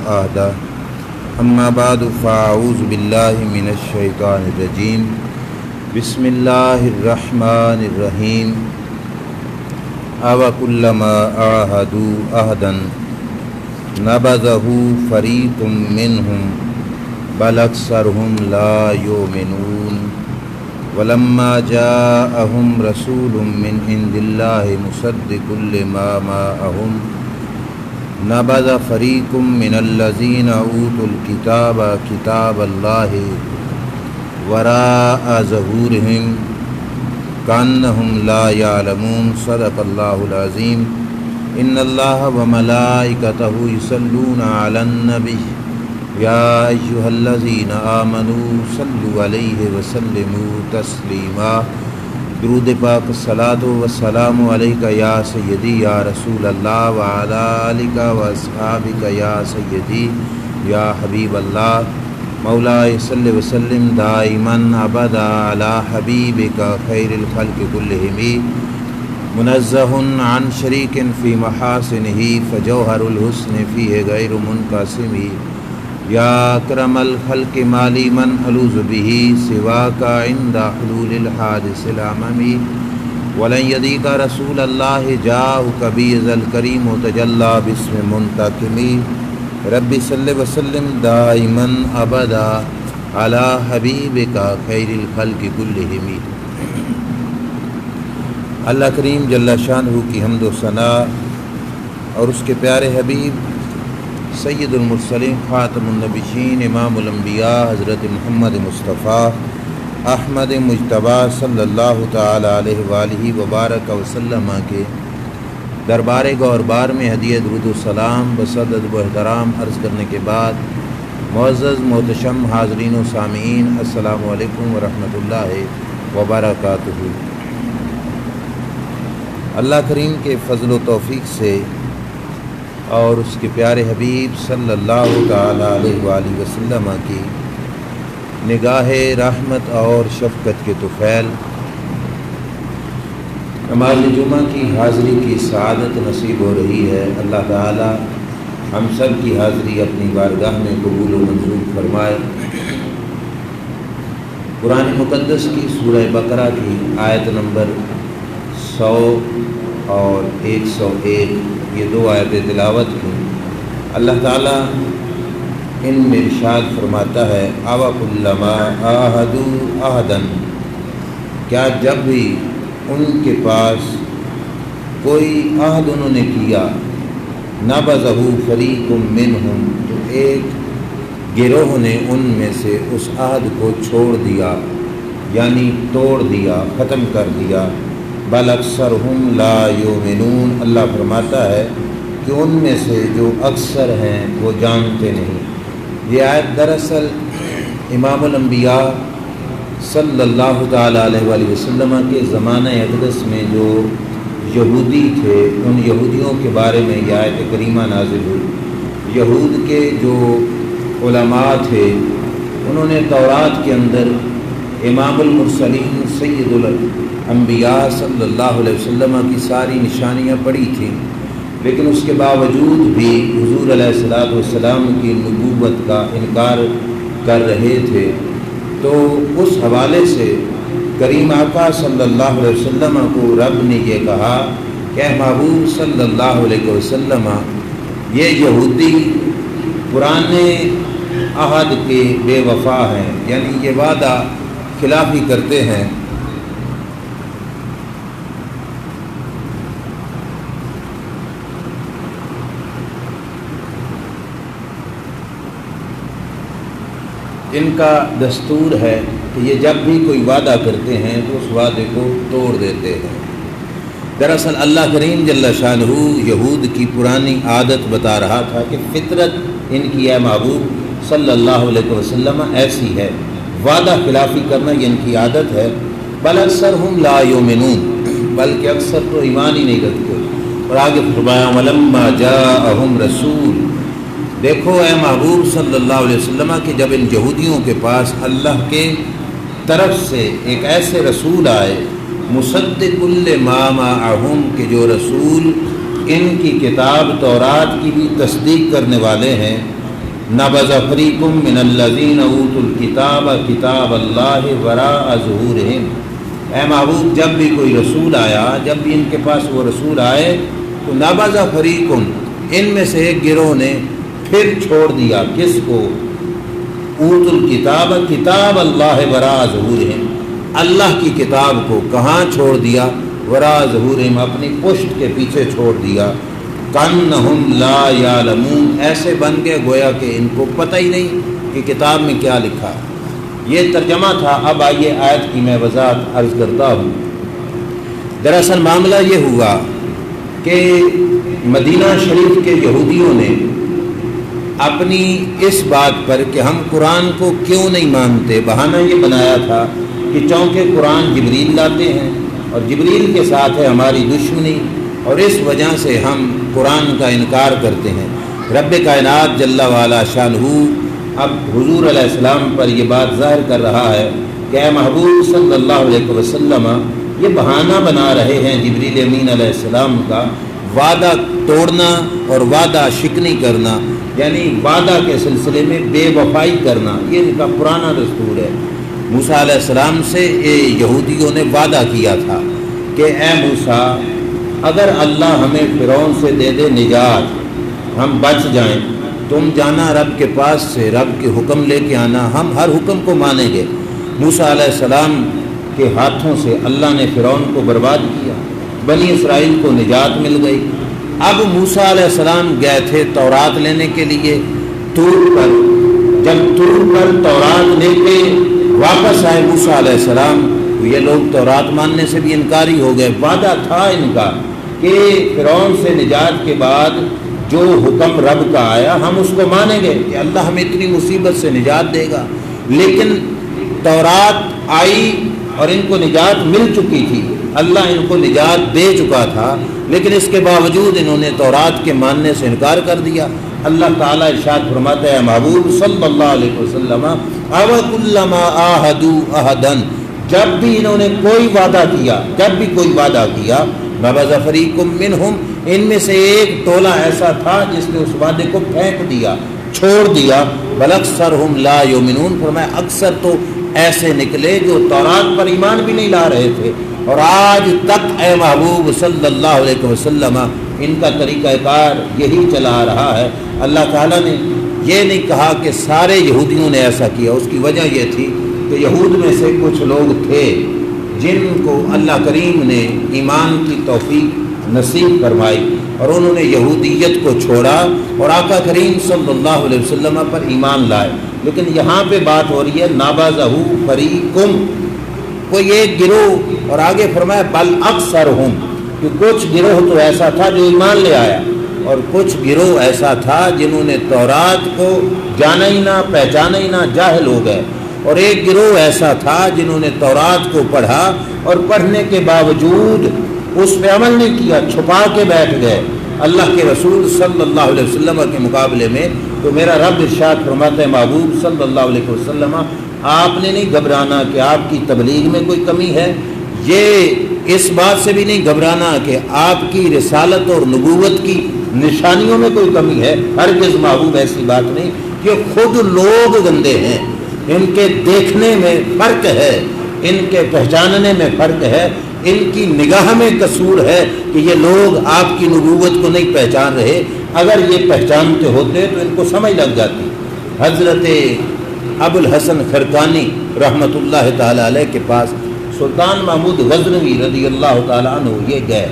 أحدا أما بعد فأعوذ بالله من الشيطان الرجيم بسم الله الرحمن الرحيم أَوَكُلَّمَا عَاهَدُوا عَهْدًا نَبَذَهُ فَرِيقٌ مِّنْهُمْ بَلْ أَكْثَرُهُمْ لَا يُؤْمِنُونَ وَلَمَّا جَاءَهُمْ رَسُولٌ مِّنْ عِندِ اللَّهِ مُصَدِّقٌ لِّمَا مَعَهُمْ نَبَذَ فَرِيقٌ مِّنَ الَّذِينَ أُوتُوا الْكِتَابَ كِتَابَ اللَّهِ وَرَاءَ ظُهُورِهِمْ كأنهم لا يعلمون صدق الله العظيم إن الله وملائكته يصلون على النبي يا أيها الذين آمنوا صلوا عليه وسلموا تسليما درود پاک الصلاة والسلام عليك يا سيدي يا رسول الله وعلى آلك وأصحابك يا سيدي يا حبيب الله مولاي صل وسلم دائما ابدا على حبيبك خير الخلق كلهم منزه عن شريك في محاسنه فجوهر الحسن فيه غير منقسم يا اكرم الخلق مالي من الوذ به سواك عند حلول الحادث الامم ولن يديك رسول الله جاءك بذا الكريم تجلى باسم منتقم ربی صلی وسلم دائما ابدا علی حبیبک خیر الخلق کلہم۔ اللہ کریم جل شانہ کی حمد و ثنا اور اس کے پیارے حبیب سید المرسلین خاتم النبیین امام الانبیاء حضرت محمد مصطفیٰ احمد مجتبیٰ صلی اللہ تعالی علیہ وآلہ وبارک وسلم کے دربار گور بار میں ہدیہ درود و سلام بصد ادب و احترام عرض کرنے کے بعد معزز محتشم حاضرین و سامعین السلام علیکم ورحمۃ اللہ وبرکاتہ۔ اللہ کریم کے فضل و توفیق سے اور اس کے پیارے حبیب صلی اللہ تعالی علیہ وآلہ وسلم کی نگاہ رحمت اور شفقت کے طفیل نماز جمعہ کی حاضری کی سعادت نصیب ہو رہی ہے۔ اللہ تعالی ہم سب کی حاضری اپنی بارگاہ میں قبول و منظور فرمائے۔ قرآن مقدس کی سورہ بقرہ کی آیت نمبر 100 اور 101 یہ دو آیتیں تلاوت کی۔ اللہ تعالی ان میں ارشاد فرماتا ہے أَوَكُلَّمَا عَاهَدُوا عَهْدًا، کیا جب بھی ان کے پاس کوئی عہد انہوں نے کیا نَبَذَهُ فَرِيقٌ مِّنْهُمْ تو ایک گروہ نے ان میں سے اس عہد کو چھوڑ دیا یعنی توڑ دیا ختم کر دیا بَلْ أَكْثَرُهُمْ لَا يُؤْمِنُونَ اللہ فرماتا ہے کہ ان میں سے جو اکثر ہیں وہ جانتے نہیں۔ یہ آیت دراصل امام الانبیاء صلی اللہ تعالیٰ علیہ وآلہ وسلم کے زمانہ اقدس میں جو یہودی تھے ان یہودیوں کے بارے میں یہ آیت کریمہ نازل ہوئی۔ یہود کے جو علماء تھے انہوں نے تورات کے اندر امام المرسلین سید الانبیاء صلی اللہ علیہ وسلم کی ساری نشانیاں پڑھی تھیں، لیکن اس کے باوجود بھی حضور علیہ السلام کی نبوت کا انکار کر رہے تھے۔ تو اس حوالے سے کریم آقا صلی اللہ علیہ وسلم کو رب نے یہ کہا کہ اے محبوب صلی اللہ علیہ وسلم یہ یہودی پرانے عہد کے بے وفا ہیں، یعنی یہ وعدہ خلافی کرتے ہیں۔ ان کا دستور ہے کہ یہ جب بھی کوئی وعدہ کرتے ہیں تو اس وعدے کو توڑ دیتے ہیں۔ دراصل اللہ کریم جل شانہ یہود کی پرانی عادت بتا رہا تھا کہ فطرت ان کی اے محبوب صلی اللہ علیہ وسلم ایسی ہے، وعدہ خلافی کرنا یہ ان کی عادت ہے۔ بل اکثرہم لا یؤمنون، بلکہ اکثر تو ایمان ہی نہیں رکھتے۔ اور آگے فرمایا ولما جاءہم رسول، دیکھو اے محبوب صلی اللہ علیہ وسلم کہ جب ان یہودیوں کے پاس اللہ کے طرف سے ایک ایسے رسول آئے مصدق لما معہم کہ جو رسول ان کی کتاب تورات کی بھی تصدیق کرنے والے ہیں، نبذ فریقم من الذین اوتوا الکتاب کتاب اللہ وراء ظہورہم۔ اے محبوب جب بھی کوئی رسول آیا، جب بھی ان کے پاس وہ رسول آئے تو نبذ فریقم، ان میں سے ایک گروہ نے پھر چھوڑ دیا، کس کو؟ اوتوا الکتاب کتاب اللہ وراء ظہورہم، اللہ کی کتاب کو کہاں چھوڑ دیا؟ وراء ظہورہم، اپنی پشت کے پیچھے چھوڑ دیا۔ کأنہم لا یعلمون، ایسے بن گئے گویا کہ ان کو پتہ ہی نہیں کہ کتاب میں کیا لکھا ہے۔ یہ ترجمہ تھا۔ اب آئیے آیت کی میں وضاحت عرض کرتا ہوں۔ دراصل معاملہ یہ ہوا کہ مدینہ شریف کے یہودیوں نے اپنی اس بات پر کہ ہم قرآن کو کیوں نہیں مانتے، بہانہ یہ بنایا تھا کہ چونکہ قرآن جبریل لاتے ہیں اور جبریل کے ساتھ ہے ہماری دشمنی، اور اس وجہ سے ہم قرآن کا انکار کرتے ہیں۔ رب کائنات جل وعلا شانہ اب حضور علیہ السلام پر یہ بات ظاہر کر رہا ہے کہ اے محبوب صلی اللہ علیہ وسلم، یہ بہانہ بنا رہے ہیں جبریل امین علیہ السلام کا وعدہ توڑنا اور وعدہ شکنی کرنا، یعنی وعدہ کے سلسلے میں بے وفائی کرنا، یہ ان کا پرانا دستور ہے۔ موسیٰ علیہ السلام سے یہودیوں نے وعدہ کیا تھا کہ اے موسیٰ، اگر اللہ ہمیں فرعون سے دے دے نجات، ہم بچ جائیں، تم جانا رب کے پاس سے، رب کے حکم لے کے آنا، ہم ہر حکم کو مانیں گے۔ موسیٰ علیہ السلام کے ہاتھوں سے اللہ نے فرعون کو برباد کیا، بنی اسرائیل کو نجات مل گئی۔ اب موسیٰ علیہ السلام گئے تھے تورات لینے کے لیے طور پر، جب طور پر تورات لے کے واپس آئے موسیٰ علیہ السلام، یہ لوگ تورات ماننے سے بھی انکاری ہو گئے۔ وعدہ تھا ان کا کہ فرعون سے نجات کے بعد جو حکم رب کا آیا ہم اس کو مانیں گے کہ اللہ ہمیں اتنی مصیبت سے نجات دے گا، لیکن تورات آئی اور ان کو نجات مل چکی تھی، اللہ ان کو نجات دے چکا تھا، لیکن اس کے باوجود انہوں نے تورات کے ماننے سے انکار کر دیا۔ اللہ تعالیٰ ارشاد فرماتا ہے محبوب صلی اللہ علیہ وسلم، اَوَكُلَّمَا عَاهَدُوا عَهْدًا، جب بھی انہوں نے کوئی وعدہ کیا، جب بھی کوئی وعدہ کیا، نبذ فریق منہم، ان میں سے ایک ٹولہ ایسا تھا جس نے اس وعدے کو پھینک دیا، چھوڑ دیا۔ بل اکثرہم لا یؤمنون، فرمایا اکثر تو ایسے نکلے جو تورات پر ایمان بھی نہیں لا رہے تھے، اور آج تک اے محبوب صلی اللہ علیہ وسلم ان کا طریقہ کار یہی چلا آ رہا ہے۔ اللہ تعالیٰ نے یہ نہیں کہا کہ سارے یہودیوں نے ایسا کیا، اس کی وجہ یہ تھی کہ یہود میں سے کچھ لوگ تھے جن کو اللہ کریم نے ایمان کی توفیق نصیب فرمائی اور انہوں نے یہودیت کو چھوڑا اور آقا کریم صلی اللہ علیہ وسلم پر ایمان لائے۔ لیکن یہاں پہ بات ہو رہی ہے نابذہ فریقم، کوئی ایک گروہ، اور آگے فرمایا بل اکثرہم، کہ کچھ گروہ تو ایسا تھا جو ایمان لے آیا اور کچھ گروہ ایسا تھا جنہوں نے تورات کو جانا ہی نہ، پہچانا ہی نہ، جاہل ہو گئے، اور ایک گروہ ایسا تھا جنہوں نے تورات کو پڑھا اور پڑھنے کے باوجود اس پہ عمل نہیں کیا، چھپا کے بیٹھ گئے اللہ کے رسول صلی اللہ علیہ وسلم کے مقابلے میں۔ تو میرا رب ارشاد فرماتا ہے محبوب صلی اللہ علیہ وسلم، آپ نے نہیں گھبرانا کہ آپ کی تبلیغ میں کوئی کمی ہے، یہ اس بات سے بھی نہیں گھبرانا کہ آپ کی رسالت اور نبوت کی نشانیوں میں کوئی کمی ہے، ہرگز محبوب ایسی بات نہیں، کہ خود لوگ گندے ہیں، ان کے دیکھنے میں فرق ہے، ان کے پہچاننے میں فرق ہے، ان کی نگاہ میں قصور ہے کہ یہ لوگ آپ کی نبوت کو نہیں پہچان رہے، اگر یہ پہچانتے ہوتے تو ان کو سمجھ لگ جاتی۔ حضرت ابو الحسن خرقانی رحمۃ اللہ تعالی علیہ کے پاس سلطان محمود غزنوی رضی اللہ تعالیٰ عنہ یہ گئے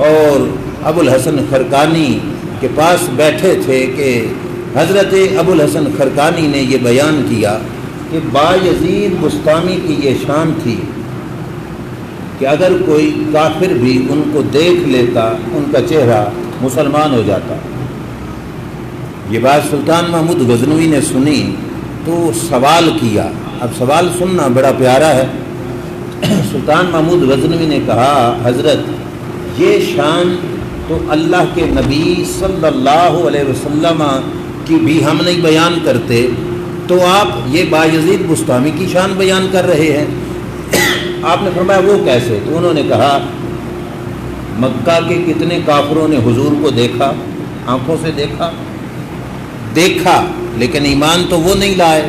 اور ابو الحسن خرقانی کے پاس بیٹھے تھے کہ حضرت ابو الحسن خرقانی نے یہ بیان کیا کہ بایزید بسطامی کی یہ شان تھی کہ اگر کوئی کافر بھی ان کو دیکھ لیتا ان کا چہرہ مسلمان ہو جاتا۔ یہ بات سلطان محمود غزنوی نے سنی تو سوال کیا، اب سوال سننا بڑا پیارا ہے۔ سلطان محمود غزنوی نے کہا حضرت یہ شان تو اللہ کے نبی صلی اللہ علیہ وسلم کی بھی ہم نہیں بیان کرتے، تو آپ یہ بایزید بسطامی کی شان بیان کر رہے ہیں۔ آپ نے فرمایا وہ کیسے؟ تو انہوں نے کہا مکہ کے کتنے کافروں نے حضور کو دیکھا، آنکھوں سے دیکھا، لیکن ایمان تو وہ نہیں لائے۔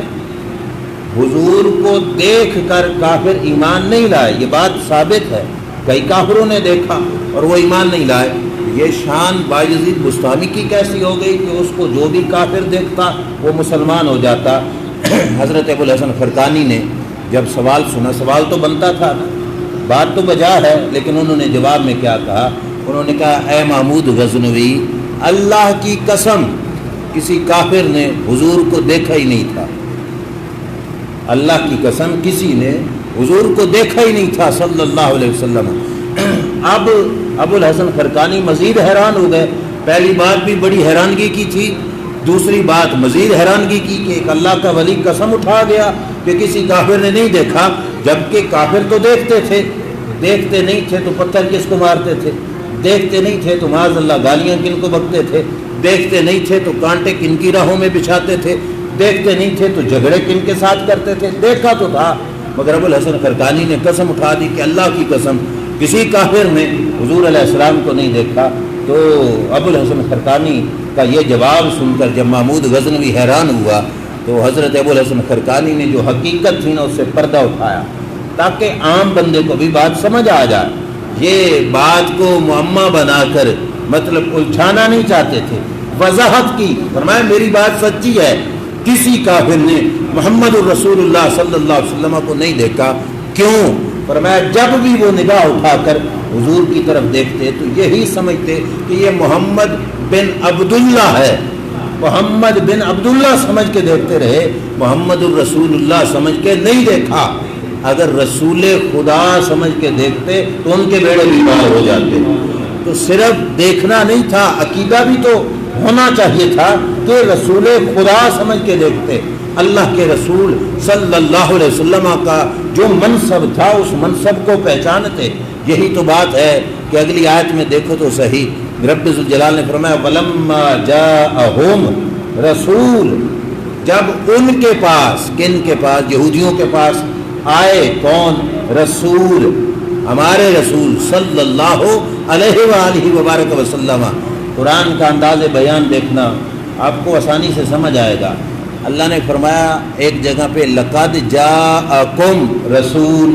حضور کو دیکھ کر کافر ایمان نہیں لائے، یہ بات ثابت ہے۔ کئی کافروں نے دیکھا اور وہ ایمان نہیں لائے۔ یہ شان بایزید بستامی کی کیسی ہو گئی کہ اس کو جو بھی کافر دیکھتا وہ مسلمان ہو جاتا۔ حضرت ابو الحسن فرقانی نے جب سوال سنا، سوال تو بنتا تھا، بات تو بجا ہے، لیکن انہوں نے جواب میں کیا کہا؟ انہوں نے کہا اے محمود غزنوی، اللہ کی قسم کسی کافر نے حضور کو دیکھا ہی نہیں تھا، اللہ کی قسم کسی نے حضور کو دیکھا ہی نہیں تھا صلی اللہ علیہ وسلم۔ اب ابو الحسن فرقانی مزید حیران ہو گئے۔ پہلی بات بھی بڑی حیرانگی کی تھی، دوسری بات مزید حیرانگی کی کہ ایک اللہ کا ولی قسم اٹھا گیا کہ کسی کافر نے نہیں دیکھا، جبکہ کافر تو دیکھتے تھے، دیکھتے نہیں تھے تو پتھر کس کو مارتے تھے، دیکھتے نہیں تھے تو معاذ اللہ گالیاں کن کو بکتے تھے، دیکھتے نہیں تھے تو کانٹے کن کی راہوں میں بچھاتے تھے، دیکھتے نہیں تھے تو جھگڑے کن کے ساتھ کرتے تھے۔ دیکھا تو تھا، مگر ابو الحسن فرقانی نے قسم اٹھا دی کہ اللہ کی قسم کسی کافر نے حضور علیہ السلام کو نہیں دیکھا۔ تو ابو الحسن فرقانی کا یہ جواب سن کر جب محمود غزنوی حیران ہوا تو حضرت ابو الحسن فرقانی نے جو حقیقت تھی نا اس سے پردہ اٹھایا تاکہ عام بندے کو بھی بات سمجھ آ جائے۔ یہ بات کو معمہ بنا کر مطلب الجھانا نہیں چاہتے تھے، وضاحت کی، فرمایا میری بات سچی ہے، کسی کافر نے محمد الرسول اللہ صلی اللہ علیہ وسلم کو نہیں دیکھا۔ کیوں؟ فرمایا جب بھی وہ نگاہ اٹھا کر حضور کی طرف دیکھتے تو یہی سمجھتے کہ یہ محمد بن عبداللہ ہے، محمد بن عبداللہ سمجھ کے دیکھتے رہے، محمد الرسول اللہ سمجھ کے نہیں دیکھا۔ اگر رسول خدا سمجھ کے دیکھتے تو ان کے بیڑے بھی پار ہو جاتے۔ تو صرف دیکھنا نہیں تھا، عقیدہ بھی تو ہونا چاہیے تھا کہ رسول خدا سمجھ کے دیکھتے۔ اللہ کے رسول صلی اللہ علیہ وسلم کا جو منصب تھا اس منصب کو پہچانتے۔ یہی تو بات ہے کہ اگلی آیت میں دیکھو تو صحیح، رب ذوالجلال نے فرمایا وَلَمَّا جَاءَهُمْ رسول، جب ان کے پاس، کن کے پاس؟ یہودیوں کے پاس آئے کون؟ رسول، ہمارے رسول صلی اللہ علیہ وآلہ وبارک وسلم۔ قرآن کا انداز بیان دیکھنا آپ کو آسانی سے سمجھ آئے گا۔ اللہ نے فرمایا ایک جگہ پہ لقد جاءکم رسول،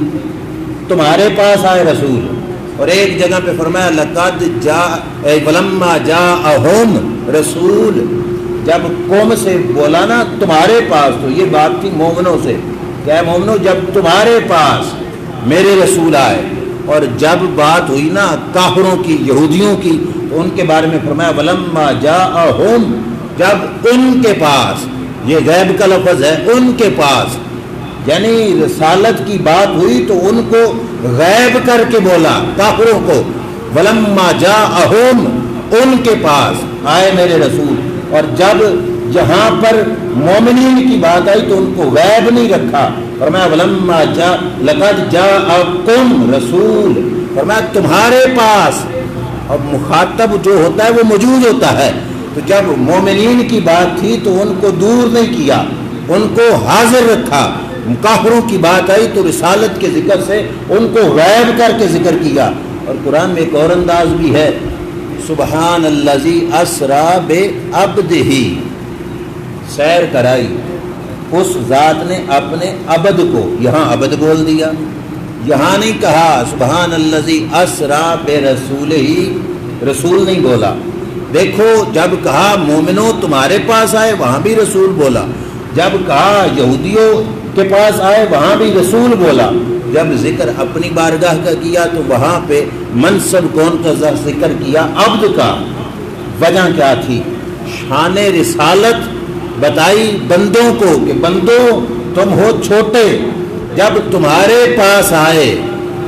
تمہارے پاس آئے رسول، اور ایک جگہ پہ فرمایا لقد ولما جاءہم رسول، جب قوم سے بولا نا تمہارے پاس تو یہ بات تھی مومنوں سے، کہ مومنوں جب تمہارے پاس میرے رسول آئے، اور جب بات ہوئی نا کافروں کی، یہودیوں کی، تو ان کے بارے میں فرمایا ولما جاءہم، جب ان کے پاس، یہ غیب کا لفظ ہے، ان کے پاس، یعنی رسالت کی بات ہوئی تو ان کو غیب کر کے بولا، کافروں کو، ولما جاءہم، ان کے پاس آئے میرے رسول، اور جب جہاں پر مومنین کی بات آئی تو ان کو غیب نہیں رکھا، فرمایا ولما جاء لقد جاءکم رسول، فرمایا تمہارے پاس، اور مخاطب جو ہوتا ہے وہ موجود ہوتا ہے، تو جب مومنین کی بات تھی تو ان کو دور نہیں کیا، ان کو حاضر رکھا، کافروں کی بات آئی تو رسالت کے ذکر سے ان کو غیب کر کے ذکر کیا۔ اور قرآن میں ایک اور انداز بھی ہے، سبحان الذی اسری بعبدہ، سیر کرائی اس ذات نے اپنے عبد کو، یہاں عبد بول دیا، یہاں نہیں کہا سبحان الذی اسری برسولہ، رسول نہیں بولا۔ دیکھو جب کہا مومنوں تمہارے پاس آئے وہاں بھی رسول بولا، جب کہا یہودیوں کے پاس آئے وہاں بھی رسول بولا، جب ذکر اپنی بارگاہ کا کیا تو وہاں پہ منصب کون کا ذکر کیا؟ عبد کا۔ وجہ کیا تھی؟ شان رسالت بتائی بندوں کو کہ بندوں تم ہو چھوٹے، جب تمہارے پاس آئے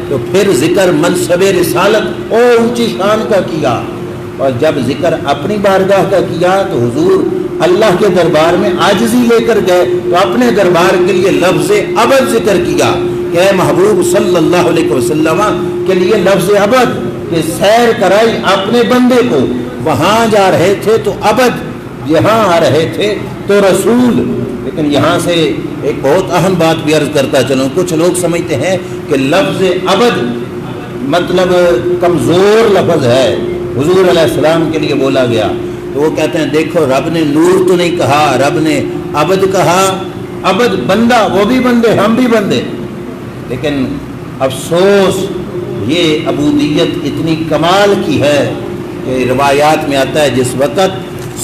تو پھر ذکر منصب رسالت اور اونچی شان کا کیا، اور جب ذکر اپنی بارگاہ کا کیا تو حضور اللہ کے دربار میں عاجزی لے کر گئے تو اپنے دربار کے لیے لفظ عبد ذکر کیا کہ اے محبوب صلی اللہ علیہ وسلم کے لیے لفظ عبد، کہ سیر کرائی اپنے بندے کو، وہاں جا رہے تھے تو عبد، یہاں آ رہے تھے تو رسول۔ لیکن یہاں سے ایک بہت اہم بات بھی عرض کرتا چلوں، کچھ لوگ سمجھتے ہیں کہ لفظ عبد مطلب کمزور لفظ ہے، حضور علیہ السلام کے لیے بولا گیا، تو وہ کہتے ہیں دیکھو رب نے نور تو نہیں کہا، رب نے عبد کہا، عبد بندہ، وہ بھی بندے ہم بھی بندے. لیکن افسوس یہ عبودیت اتنی کمال کی ہے کہ روایات میں آتا ہے جس وقت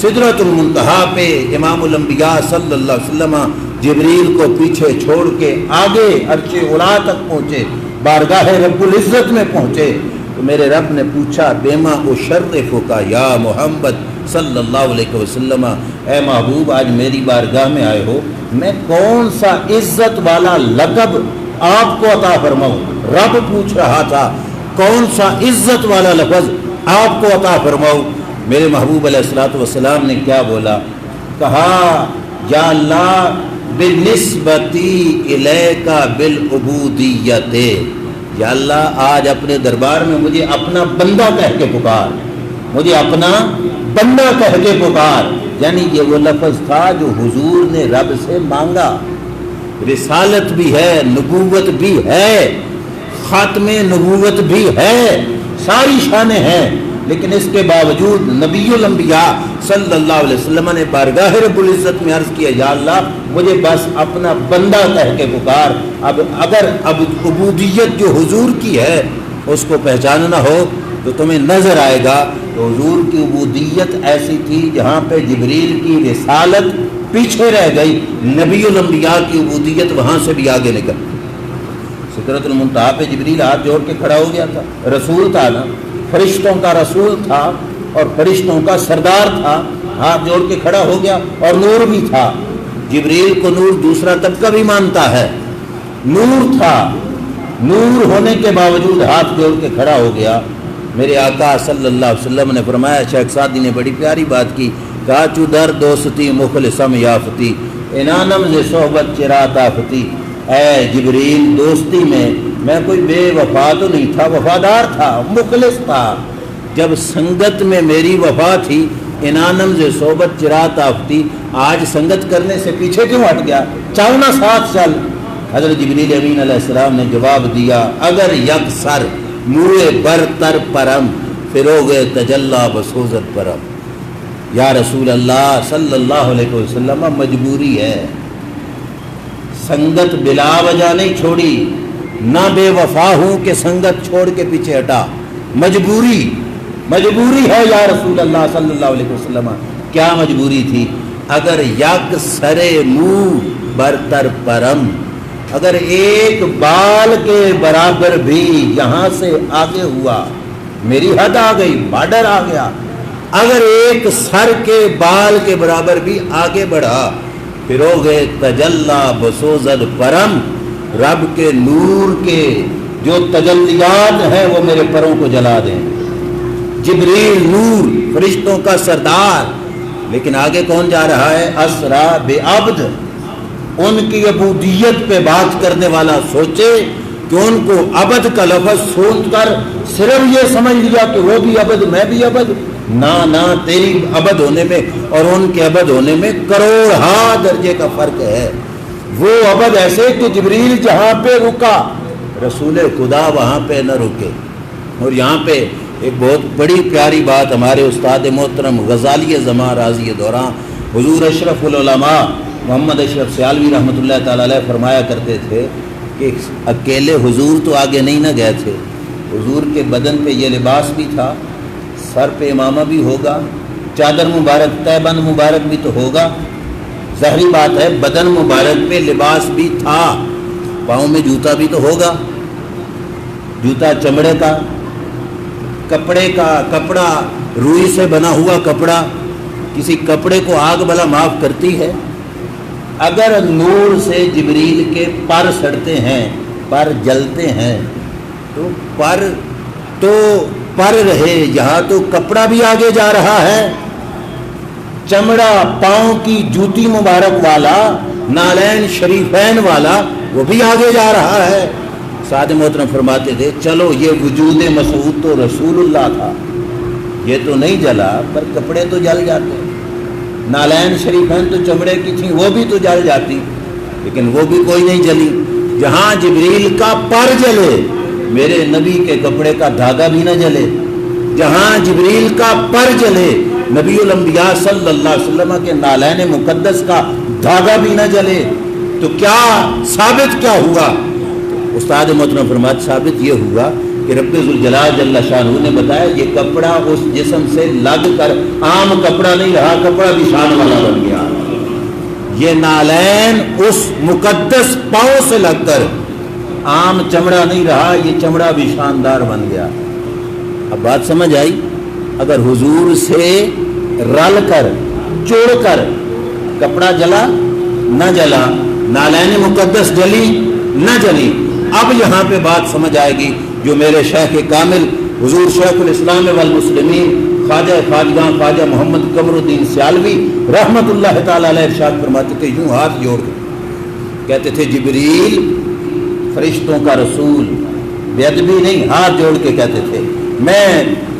سدرۃ المنتہا پہ امام الانبیاء صلی اللہ علیہ وسلم جبریل کو پیچھے چھوڑ کے آگے عرش اولا تک پہنچے، بارگاہ رب العزت میں پہنچے، تو میرے رب نے پوچھا بیما اشرفک یا محمد صلی اللہ علیہ وسلم، اے محبوب آج میری بارگاہ میں آئے ہو، میں کون سا عزت والا لقب آپ کو عطا فرماؤں. رب پوچھ رہا تھا کون سا عزت والا لفظ آپ کو عطا فرماؤں. میرے محبوب علیہ الصلوۃ والسلام نے کیا بولا؟ کہا یا اللہ بنسبتی الیک بالعبودیت، یا اللہ آج اپنے دربار میں مجھے اپنا بندہ کہہ کے پکار، مجھے اپنا بندہ کہہ کے پکار. یعنی یہ وہ لفظ تھا جو حضور نے رب سے مانگا. رسالت بھی ہے، نبوت بھی ہے، خاتم نبوت بھی ہے، ساری شانیں ہیں، لیکن اس کے باوجود نبی الانبیاء صلی اللہ علیہ وسلم نے بارگاہ رب العزت میں عرض کیا یا اللہ مجھے بس اپنا بندہ کہہ کے پکار. اب اگر عبودیت جو حضور کی ہے اس کو پہچاننا ہو تو تمہیں نظر آئے گا کہ حضور کی عبودیت ایسی تھی جہاں پہ جبریل کی رسالت پیچھے رہ گئی، نبی الانبیاء کی عبودیت وہاں سے بھی آگے نکل. سدرۃ المنتہا پہ جبریل ہاتھ جوڑ کے کھڑا ہو گیا تھا، رسول تھا نا، فرشتوں کا رسول تھا اور فرشتوں کا سردار تھا، ہاتھ جوڑ کے کھڑا ہو گیا. اور نور بھی تھا، جبریل کو نور دوسرا طبقہ بھی مانتا ہے، نور تھا، نور ہونے کے باوجود ہاتھ جوڑ کے کھڑا ہو گیا. میرے آقا صلی اللہ علیہ وسلم نے فرمایا، شیخ سعدی نے بڑی پیاری بات کی، کہا چو در دوستی مخلصم یافتی انانم ز صحبت چرات آفتی. اے جبریل دوستی میں کوئی بے وفا تو نہیں تھا، وفادار تھا، مخلص تھا. جب سنگت میں میری وفا تھی، انانم ز صحبت چرات آفتی، آج سنگت کرنے سے پیچھے کیوں ہٹ گیا؟ چل نہ ساتھ چل. حضرت جبریل امین علیہ السلام نے جواب دیا، اگر یک سر موئے برتر پرم فروغ تجلا بسوزت پرم. یا رسول اللہ صلی اللہ علیہ وسلم مجبوری ہے، سنگت بلا وجہ نہیں چھوڑی، نہ بے وفا ہوں کہ سنگت چھوڑ کے پیچھے ہٹا، مجبوری ہے یا رسول اللہ صلی اللہ علیہ وسلم. کیا مجبوری تھی؟ اگر یک سرے منہ برتر پرم، اگر ایک بال کے برابر بھی یہاں سے آگے ہوا، میری حد آ گئی، بارڈر آ گیا، اگر ایک سر کے بال کے برابر بھی آگے بڑھا، فروغ تجلا بسوزد پرم، رب کے نور کے جو تجلیات ہیں وہ میرے پروں کو جلا دیں. جبریل نور، فرشتوں کا سردار، لیکن آگے کون جا رہا ہے؟ اسرا بے عبد. ان کی عبودیت پہ بات کرنے والا سوچے کہ ان کو عبد کا لفظ سن کر صرف یہ سمجھ لیا کہ وہ بھی عبد میں بھی عبد. نہ تیری عبد ہونے میں اور ان کے عبد ہونے میں کروڑہا درجے کا فرق ہے. وہ عبد ایسے کہ جبریل جہاں پہ رکا رسول خدا وہاں پہ نہ رکے. اور یہاں پہ ایک بہت بڑی پیاری بات ہمارے استاد محترم غزالی زماں راضی دوران حضور اشرف العلماء محمد اشرف سیالوی رحمۃ اللہ تعالی علیہ فرمایا کرتے تھے کہ اکیلے حضور تو آگے نہیں نہ گئے تھے، حضور کے بدن پہ یہ لباس بھی تھا، سر پہ امامہ بھی ہوگا، چادر مبارک تہبند مبارک بھی تو ہوگا، ظاہری بات ہے بدن مبارک پہ لباس بھی تھا، پاؤں میں جوتا بھی تو ہوگا، جوتا چمڑے کا، کپڑے کا، کپڑا روئی سے بنا ہوا کپڑا، کسی کپڑے کو آگ بلا معاف کرتی ہے؟ اگر نور سے جبریل کے پر سڑتے ہیں، پر جلتے ہیں، تو پر رہے، یہاں تو کپڑا بھی آگے جا رہا ہے، چمڑا پاؤں کی جوتی مبارک والا، نالین شریفین والا، وہ بھی آگے جا رہا ہے. سعد محترم فرماتے تھے چلو یہ وجود مسعود تو رسول اللہ تھا، یہ تو نہیں جلا، پر کپڑے تو جل جاتے، نالین شریفین تو چمڑے کی تھیں، وہ بھی تو جل جاتی، لیکن وہ بھی کوئی نہیں جلی. جہاں جبریل کا پر جلے میرے نبی کے کپڑے کا دھاگا بھی نہ جلے، جہاں جبریل کا پر جلے نبی الانبیاء صلی اللہ علیہ وسلم کے نالین مقدس کا دھاگا بھی نہ جلے تو کیا ثابت کیا ہوا؟ استاد محترم فرماتے ثابت یہ ہوا کہ رب ذوالجلال جل شانہ نے بتایا یہ کپڑا اس جسم سے لگ کر عام کپڑا نہیں رہا، کپڑا بھی شان والا بن گیا۔ یہ نالین اس مقدس پاؤں سے لگ کر عام چمڑا نہیں رہا، یہ چمڑا بھی شاندار بن گیا۔ اب بات سمجھ آئی؟ اگر حضور سے رل کر جوڑ کر کپڑا جلا نہ جلا، نالین مقدس جلی نہ جلی، اب یہاں پہ بات سمجھ آئے گی جو میرے شیخ کامل حضور شیخ الاسلام والمسلمین خواجہ خواجگاں خواجہ محمد قمر الدین سیالوی رحمت اللہ تعالی علیہ ارشاد فرماتے تھے، یوں ہاتھ جوڑ کے کہتے تھے جبریل فرشتوں کا رسول، بے ادبی نہیں، ہاتھ جوڑ کے کہتے تھے۔ میں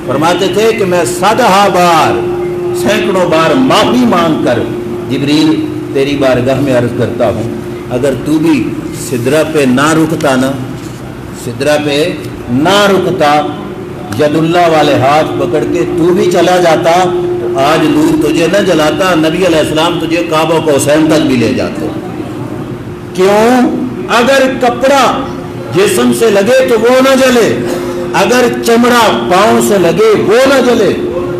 فرماتے تھے کہ میں 100 بار سینکڑوں بار معافی مانگ کر جبریل تیری بارگاہ میں عرض کرتا ہوں، اگر تو بھی سدرہ پہ نہ رکتا نا، سدرہ پہ نہ رکتا، ید اللہ والے ہاتھ پکڑ کے تو بھی چلا جاتا تو آج نور تجھے نہ جلاتا، نبی علیہ السلام تجھے کعبہ کو حسین تک بھی لے جاتے۔ کیوں؟ اگر کپڑا جسم سے لگے تو وہ نہ جلے، اگر چمڑا پاؤں سے لگے وہ نہ جلے۔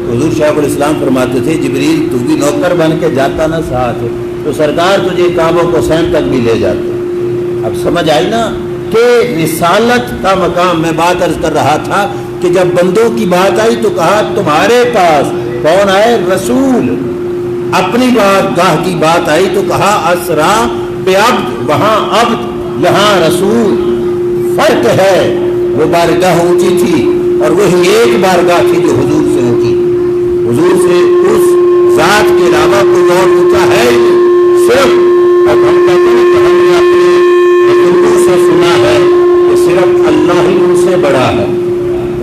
حضور شیخ الاسلام فرماتے تھے جبریل تو بھی نوکر بن کے جاتا نا ساتھ تو سرکار تجھے کعبہ کو حسین تک بھی لے جاتے۔ اب سمجھ آئی نا کہ رسالت کا مقام؟ میں بات عرض کر رہا تھا کہ جب بندوں کی بات آئی تو کہا تمہارے پاس کون آئے؟ رسول۔ اپنی بات گاہ کی بات آئی تو کہا اسرا بے عبد، وہاں عبد یہاں رسول۔ فرق ہے، وہ بارگاہ اونچی تھی اور وہی ایک بارگاہ تھی جو حضور سے اونچی، حضور سے اس ذات کے علاوہ کوئی اور اونچا ہے ہی نہیں۔ صرف اب ہم کہتے ہیں کہ ہم نے اپنے بزرگوں سے سنا ہے کہ صرف اللہ ہی ان سے بڑا ہے،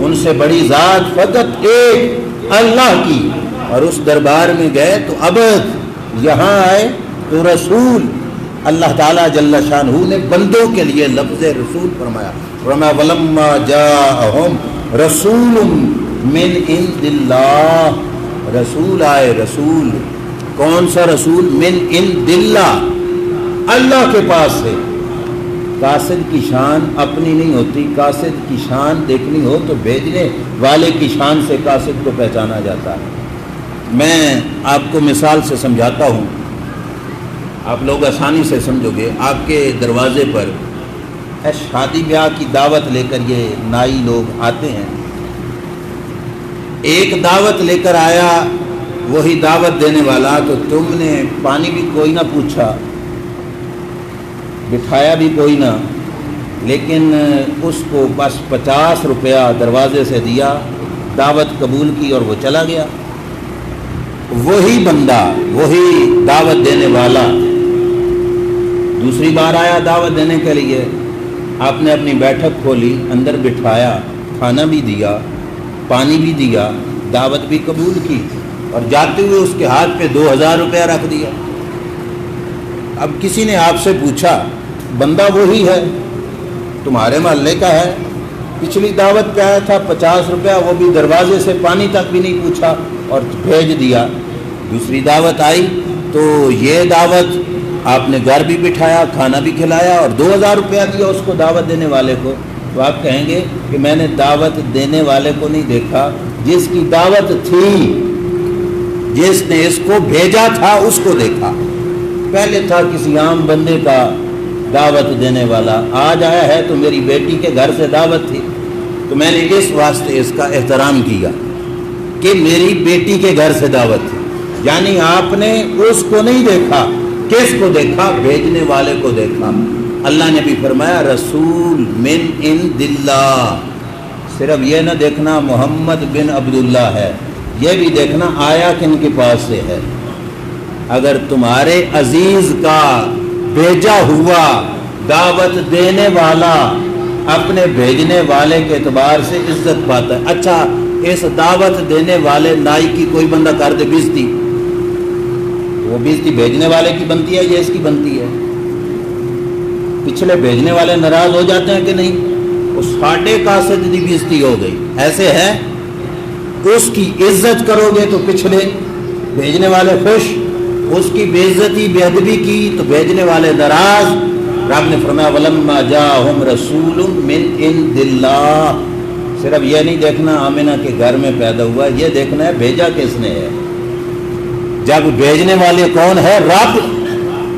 ان سے بڑی ذات فقط ایک اللہ کی، اور اس دربار میں گئے تو اب یہاں آئے تو رسول اللہ تعالیٰ جل شانہ نے بندوں کے لیے لفظ رسول فرمایا۔ وَلَمَّا جَاءَهُمْ رَسُولٌ مِّنْ عِنْدِ اللَّهِ، رسول آئے، رسول کون سا رسول؟ من عند اللہ، اللہ کے پاس سے۔ قاصد کی شان اپنی نہیں ہوتی، قاصد کی شان دیکھنی ہو تو بھیجنے والے کی شان سے قاصد کو پہچانا جاتا ہے۔ میں آپ کو مثال سے سمجھاتا ہوں، آپ لوگ آسانی سے سمجھو گے۔ آپ کے دروازے پر شادی بیاہ کی دعوت لے کر یہ نائی لوگ آتے ہیں، ایک دعوت لے کر آیا وہی دعوت دینے والا، تو تم نے پانی بھی کوئی نہ پوچھا، بٹھایا بھی کوئی نہ، لیکن اس کو بس 50 روپیہ دروازے سے دیا، دعوت قبول کی اور وہ چلا گیا۔ وہی بندہ، وہی دعوت دینے والا دوسری بار آیا دعوت دینے کے لیے، آپ نے اپنی بیٹھک کھولی، اندر بٹھایا، کھانا بھی دیا، پانی بھی دیا، دعوت بھی قبول کی، اور جاتے ہوئے اس کے ہاتھ پہ 2000 روپیہ رکھ دیا۔ اب کسی نے آپ سے پوچھا، بندہ وہی ہے، تمہارے محلے کا ہے، پچھلی دعوت پہ آیا تھا 50 روپیہ، وہ بھی دروازے سے پانی تک بھی نہیں پوچھا اور بھیج دیا۔ دوسری دعوت آئی تو یہ دعوت آپ نے گھر بھی بٹھایا، کھانا بھی کھلایا اور 2000 روپیہ دیا اس کو دعوت دینے والے کو۔ تو آپ کہیں گے کہ میں نے دعوت دینے والے کو نہیں دیکھا، جس کی دعوت تھی، جس نے اس کو بھیجا تھا اس کو دیکھا۔ پہلے تھا کسی عام بندے کا دعوت دینے والا، آج آیا ہے تو میری بیٹی کے گھر سے دعوت تھی، تو میں نے اس واسطے اس کا احترام کیا کہ میری بیٹی کے گھر سے دعوت تھی۔ یعنی آپ نے اس کو نہیں دیکھا، کس کو دیکھا؟ بھیجنے والے کو دیکھا۔ اللہ نے بھی فرمایا رسول من عند اللہ، صرف یہ نہ دیکھنا محمد بن عبداللہ ہے، یہ بھی دیکھنا آیا کن کے پاس سے ہے۔ اگر تمہارے عزیز کا بھیجا ہوا دعوت دینے والا اپنے بھیجنے والے کے اعتبار سے عزت پاتا ہے، اچھا اس دعوت دینے والے نائی کی کوئی بندہ کر دے بیزتی، وہ بیزتی بھیجنے والے کی بنتی ہے یا اس کی بنتی ہے؟ پچھلے بھیجنے والے ناراض ہو جاتے ہیں کہ نہیں؟ وہ 8.5 دی بیزتی ہو گئی، ایسے ہے اس کی عزت کرو گے تو پچھلے بھیجنے والے خوش، اس کی بے عزتی بے ادبی کی تو بھیجنے والے ناراض۔ رب نے فرمایا وَلَمَّا جَاءَهُمْ رَسُولٌ مِّنْ عِنْدِ اللَّهِ، صرف یہ نہیں دیکھنا آمنہ کے گھر میں پیدا ہوا، یہ دیکھنا ہے بھیجا کس نے ہے۔ جب بھیجنے والے کون ہے؟ رب،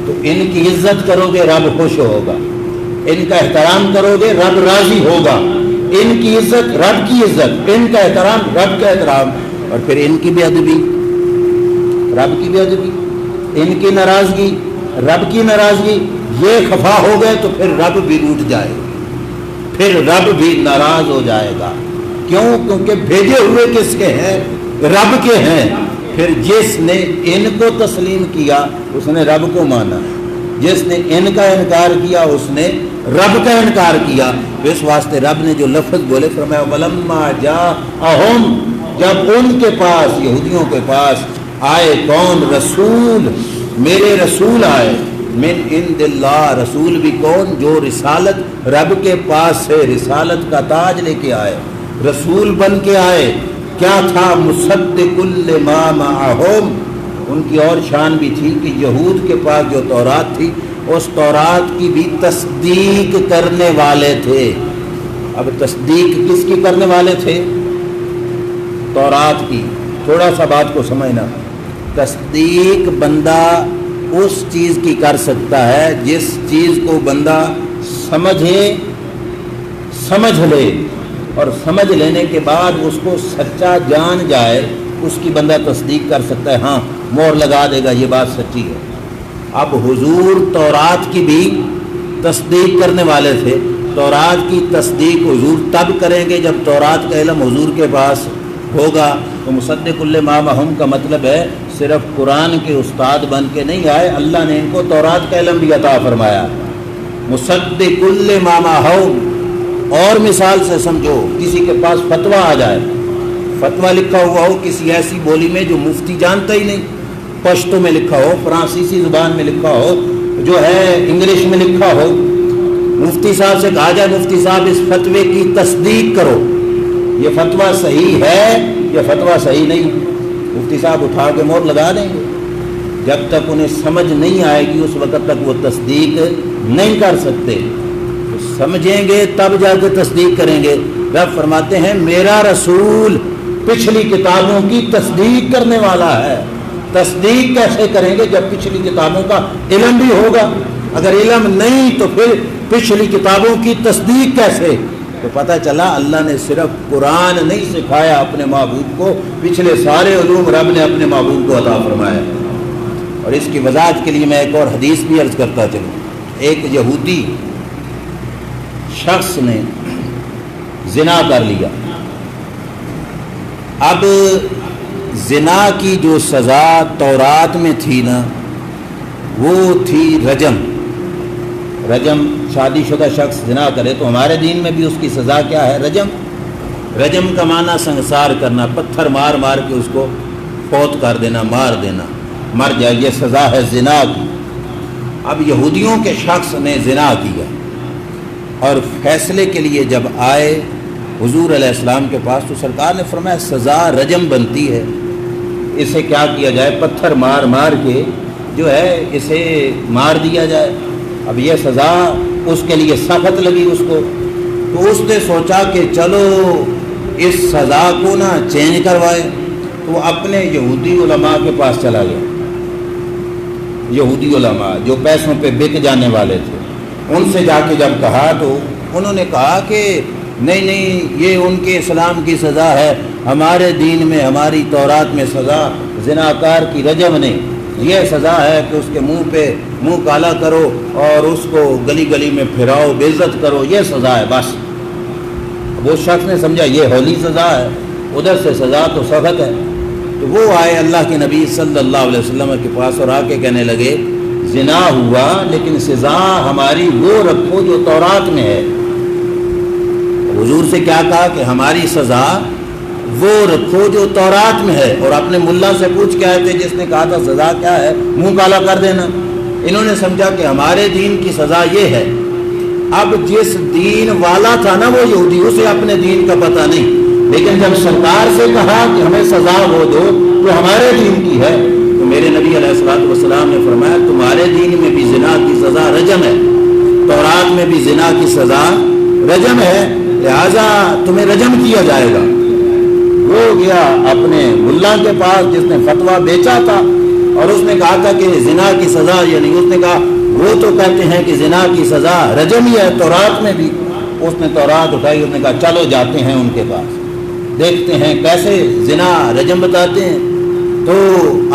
تو ان کی عزت کرو گے رب خوش ہوگا، ان کا احترام کرو گے رب راضی ہوگا، ان کی عزت رب کی عزت، ان کا احترام رب کا احترام، اور پھر ان کی بے ادبی رب کی بے ادبی، ان کی ناراضگی رب کی ناراضگی، یہ خفا ہو گئے تو پھر رب بھی روٹ جائے گا، پھر رب بھی ناراض ہو جائے گا۔ کیوں؟ کیونکہ بھیجے ہوئے کس کے ہیں؟ رب کے ہیں۔ پھر جس نے ان کو تسلیم کیا اس نے رب کو مانا، جس نے ان کا انکار کیا اس نے رب کا انکار کیا۔ اس واسطے رب نے جو لفظ بولے فرمایا وَلَمَّا جَاءَهُمْ، جب ان کے پاس یہودیوں کے پاس آئے کون؟ رسول، میرے رسول آئے، من عند اللہ، رسول بھی کون؟ جو رسالت رب کے پاس سے رسالت کا تاج لے کے آئے، رسول بن کے آئے۔ کیا تھا؟ مصدق لما معہم، ان کی اور شان بھی تھی کہ یہود کے پاس جو تورات تھی اس تورات کی بھی تصدیق کرنے والے تھے۔ اب تصدیق کس کی کرنے والے تھے؟ تورات کی۔ تھوڑا سا بات کو سمجھنا، تصدیق بندہ اس چیز کی کر سکتا ہے جس چیز کو بندہ سمجھ لے، اور سمجھ لینے کے بعد اس کو سچا جان جائے، اس کی بندہ تصدیق کر سکتا ہے، ہاں مور لگا دے گا یہ بات سچی ہے۔ اب حضور تورات کی بھی تصدیق کرنے والے تھے، تورات کی تصدیق حضور تب کریں گے جب تورات کا علم حضور کے پاس ہوگا۔ تو مصدق لما معہم کا مطلب ہے صرف قرآن کے استاد بن کے نہیں آئے، اللہ نے ان کو تورات کا علم بھی عطا فرمایا۔ مصدق لما معہم، اور مثال سے سمجھو، کسی کے پاس فتویٰ آ جائے، فتویٰ لکھا ہوا ہو کسی ایسی بولی میں جو مفتی جانتا ہی نہیں، پشتو میں لکھا ہو، فرانسیسی زبان میں لکھا ہو، جو ہے انگلش میں لکھا ہو، مفتی صاحب سے کہا جائے مفتی صاحب اس فتوے کی تصدیق کرو، یہ فتویٰ صحیح ہے یا فتویٰ صحیح نہیں، مفتی صاحب اٹھا کے مور لگا دیں گے۔ جب تک انہیں سمجھ نہیں آئے گی اس وقت تک وہ تصدیق نہیں کر سکتے، سمجھیں گے تب جا کے تصدیق کریں گے۔ رب فرماتے ہیں میرا رسول پچھلی کتابوں کی تصدیق کرنے والا ہے۔ تصدیق کیسے کریں گے؟ جب پچھلی کتابوں کا علم بھی ہوگا، اگر علم نہیں تو پھر پچھلی کتابوں کی تصدیق کیسے؟ تو پتہ چلا اللہ نے صرف قرآن نہیں سکھایا اپنے محبوب کو، پچھلے سارے علوم رب نے اپنے محبوب کو عطا فرمایا۔ اور اس کی وضاحت کے لیے میں ایک اور حدیث بھی عرض کرتا چلوں۔ ایک یہودی شخص نے زنا کر لیا، اب زنا کی جو سزا تورات میں تھی نا وہ تھی رجم۔ رجم، شادی شدہ شخص زنا کرے تو ہمارے دین میں بھی اس کی سزا کیا ہے؟ رجم۔ رجم کا معنی سنسار کرنا، پتھر مار مار کے اس کو فوت کر دینا، مار دینا، مر جائے، یہ سزا ہے زنا کی۔ اب یہودیوں کے شخص نے زنا کیا اور فیصلے کے لیے جب آئے حضور علیہ السلام کے پاس تو سرکار نے فرمایا سزا رجم بنتی ہے، اسے کیا کیا جائے؟ پتھر مار مار کے جو ہے اسے مار دیا جائے۔ اب یہ سزا اس کے لیے سخت لگی اس کو، تو اس نے سوچا کہ چلو اس سزا کو نا چینج کروائے، تو وہ اپنے یہودی علماء کے پاس چلا گیا۔ یہودی علماء جو پیسوں پہ بک جانے والے تھے، ان سے جا کے جب کہا تو انہوں نے کہا کہ نہیں یہ ان کے اسلام کی سزا ہے، ہمارے دین میں ہماری تورات میں سزا زناکار کی رجم نہیں، یہ سزا ہے کہ اس کے منہ پہ منہ کالا کرو اور اس کو گلی گلی میں پھراؤ، بے عزت کرو، یہ سزا ہے بس۔ وہ شخص نے سمجھا یہ ہولی سزا ہے، ادھر سے سزا تو سخت ہے۔ تو وہ آئے اللہ کے نبی صلی اللہ علیہ وسلم کے پاس اور آ کے کہنے لگے زنا ہوا لیکن سزا ہماری وہ رکھو جو تورات میں ہے۔ حضور سے کیا کہا کہ ہماری سزا وہ رکھو جو تورات میں ہے، اور اپنے ملا سے پوچھ کے آئے تھے جس نے کہا تھا سزا کیا ہے؟ منہ کالا کر دینا۔ انہوں نے سمجھا کہ ہمارے دین کی سزا یہ ہے۔ اب جس دین والا تھا نا وہ یہودی، اسے اپنے دین کا پتہ نہیں، لیکن جب سرکار سے کہا کہ ہمیں سزا وہ دو تو ہمارے دین کی ہے، تو میرے نبی علیہ الصلوۃ والسلام نے فرمایا تمہارے دین میں بھی زنا کی سزا رجم ہے، تورات میں بھی زنا کی سزا رجم ہے، لہذا تمہیں رجم کیا جائے گا۔ وہ گیا اپنے ملا کے پاس جس نے فتویٰ بیچا تھا، اور اس نے کہا تھا کہ زنا کی سزا، یعنی اس نے کہا وہ تو کہتے ہیں کہ زنا کی سزا رجم ہی ہے تورات میں بھی۔ اس نے تورات اٹھائی، اس نے کہا چلو جاتے ہیں ان کے پاس، دیکھتے ہیں کیسے زنا رجم بتاتے ہیں۔ تو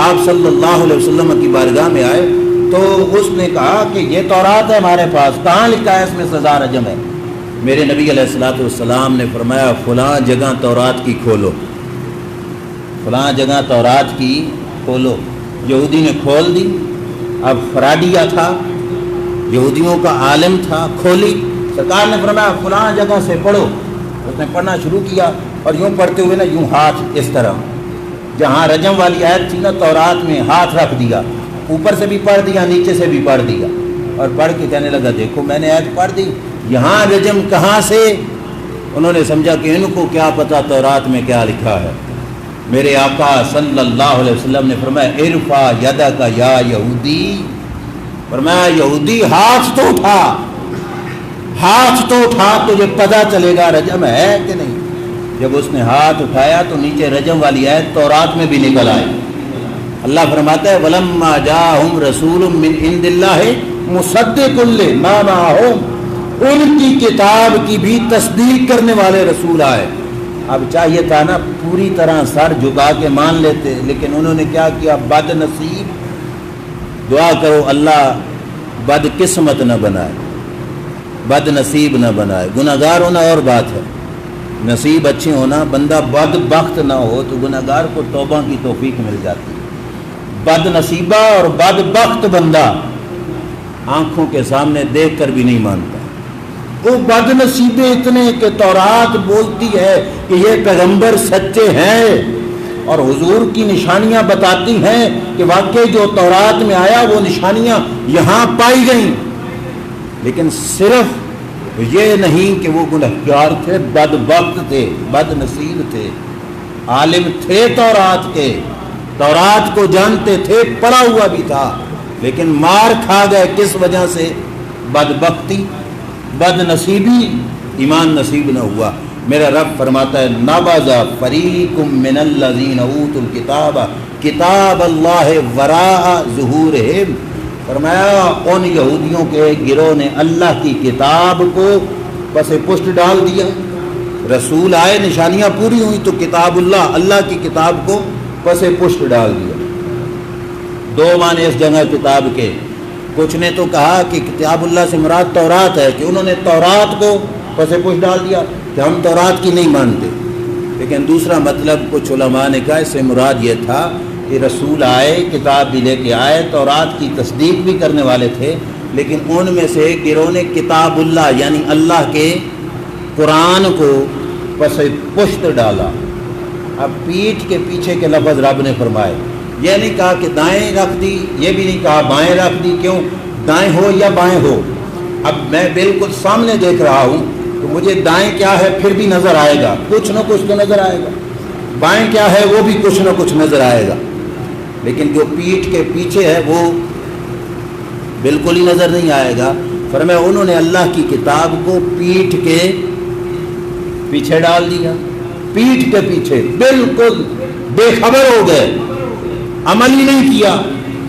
آپ صلی اللہ علیہ وسلم کی بارگاہ میں آئے تو اس نے کہا کہ یہ تورات ہے ہمارے پاس، کہاں لکھا ہے اس میں سزا رجم ہے؟ میرے نبی علیہ الصلوۃ والسلام نے فرمایا فلاں جگہ تورات کی کھولو، فلاں جگہ تورات کی کھولو۔ یہودی نے کھول دی، اب فراڈیا تھا، یہودیوں کا عالم تھا، کھولی۔ سرکار نے فرمایا فلاں جگہ سے پڑھو، اس نے پڑھنا شروع کیا، اور یوں پڑھتے ہوئے نا یوں ہاتھ اس طرح، جہاں رجم والی آیت تھی نا تورات میں ہاتھ رکھ دیا، اوپر سے بھی پڑھ دیا نیچے سے بھی پڑھ دیا، اور پڑھ کے کہنے لگا دیکھو میں نے آیت پڑھ دی، یہاں رجم کہاں سے؟ انہوں نے سمجھا کہ ان کو کیا پتا تورات میں کیا لکھا ہے۔ میرے آقا صلی اللہ علیہ وسلم نے فرمایا ارفع یدک یا یہودی، فرمایا یہودی ہاتھ تو اٹھا، ہاتھ تو اٹھا، تجھے پتہ چلے گا رجم ہے کہ نہیں۔ جب اس نے ہاتھ اٹھایا تو نیچے رجم والی آیت تورات میں بھی نکل آئی۔ اللہ فرماتا ہے وَلَمَّا جَاءَهُمْ رَسُولٌ مِّنْ عِندِ اللَّهِ مُصَدِّقٌ لِّمَا مَعَهُمْ، ان کی کتاب کی بھی تصدیق کرنے والے رسول آئے۔ اب چاہیے تھا نا پوری طرح سر جھکا کے مان لیتے، لیکن انہوں نے کیا کیا؟ بد نصیب۔ دعا کرو اللہ بد قسمت نہ بنائے، بد نصیب نہ بنائے۔ گناہگار ہونا اور بات ہے، نصیب اچھے ہونا، بندہ بد بخت نہ ہو تو گناہگار کو توبہ کی توفیق مل جاتی ہے۔ بد نصیبہ اور بد بخت بندہ آنکھوں کے سامنے دیکھ کر بھی نہیں مانتا۔ وہ بد نصیبے اتنے کہ تورات بولتی ہے کہ یہ پیغمبر سچے ہیں، اور حضور کی نشانیاں بتاتی ہیں کہ واقعی جو تورات میں آیا وہ نشانیاں یہاں پائی گئیں، لیکن صرف یہ نہیں کہ وہ گنہگار تھے، بد بخت تھے، بد نصیب تھے۔ عالم تھے تورات کے، تورات کو جانتے تھے، پڑھا ہوا بھی تھا، لیکن مار کھا گئے کس وجہ سے؟ بد بختی، بد نصیبی، ایمان نصیب نہ ہوا۔ میرا رب فرماتا ہے نبذ فریق من الذین اوتوا الکتاب کتاب اللہ وراء ظہورہم، فرمایا ان یہودیوں کے گروہ نے اللہ کی کتاب کو پس پشت ڈال دیا۔ رسول آئے، نشانیاں پوری ہوئی تو کتاب اللہ، اللہ کی کتاب کو پس پشت ڈال دیا۔ دو معنی اس جگہ کتاب کے، کچھ نے تو کہا کہ کتاب اللہ سے مراد تورات ہے، کہ انہوں نے تورات کو پس پشت ڈال دیا کہ ہم تورات کی نہیں مانتے، لیکن دوسرا مطلب کچھ علماء نے کہا اس سے مراد یہ تھا کہ رسول آئے، کتاب بھی لے کے آئے، تورات کی تصدیق بھی کرنے والے تھے، لیکن ان میں سے گروہ نے کتاب اللہ یعنی اللہ کے قرآن کو پس پشت ڈالا۔ اب پیٹھ کے پیچھے کے لفظ رب نے فرمائے، یہ نہیں کہا کہ دائیں رکھ دی، یہ بھی نہیں کہا بائیں رکھ دی، کیوں؟ دائیں ہو یا بائیں ہو، اب میں بالکل سامنے دیکھ رہا ہوں تو مجھے دائیں کیا ہے پھر بھی نظر آئے گا، کچھ نہ کچھ تو نظر آئے گا، بائیں کیا ہے وہ بھی کچھ نہ کچھ نظر آئے گا، لیکن جو پیٹھ کے پیچھے ہے وہ بالکل ہی نظر نہیں آئے گا۔ فرمایا انہوں نے اللہ کی کتاب کو پیٹھ کے پیچھے ڈال دیا، پیٹھ کے پیچھے بالکل بے خبر ہو گئے، عمل ہی نہیں کیا۔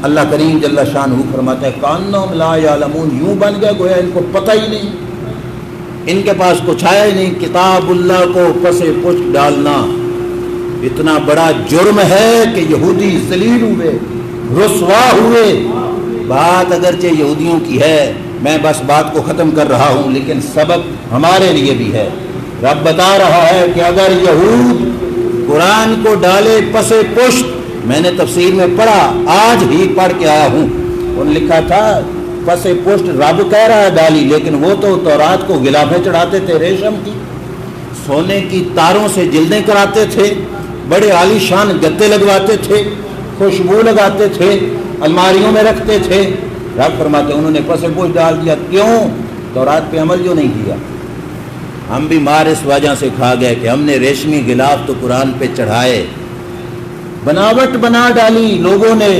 اللہ کریم جل شانہ فرماتا ہے کانہم لا یعلمون، یوں بن گئے گویا ان کو پتہ ہی نہیں، ان کے پاس کچھ آیا ہی نہیں۔ کتاب اللہ کو پس پشت ڈالنا اتنا بڑا جرم ہے کہ یہودی ذلیل ہوئے، رسوا ہوئے۔ بات اگرچہ یہودیوں کی ہے، میں بس بات کو ختم کر رہا ہوں، لیکن سبق ہمارے لیے بھی ہے۔ رب بتا رہا ہے کہ اگر یہود قرآن کو ڈالے پس پشت، میں نے تفسیر میں پڑھا، آج ہی پڑھ کے آیا ہوں، انہوں نے لکھا تھا پس پشت رب کہہ رہا ہے ڈالی، لیکن وہ تو تورات کو غلافیں چڑھاتے تھے ریشم کی، سونے کی تاروں سے جلدیں کراتے تھے، بڑے عالی شان گدے لگواتے تھے، خوشبو لگاتے تھے، الماریوں میں رکھتے تھے۔ رب فرماتے انہوں نے پس پشت ڈال دیا، کیوں؟ تورات پہ عمل جو نہیں کیا۔ ہم بھی مار اس وجہ سے کھا گئے کہ ہم نے ریشمی غلاف تو قرآن پہ چڑھائے، بناوٹ بنا ڈالی لوگوں نے،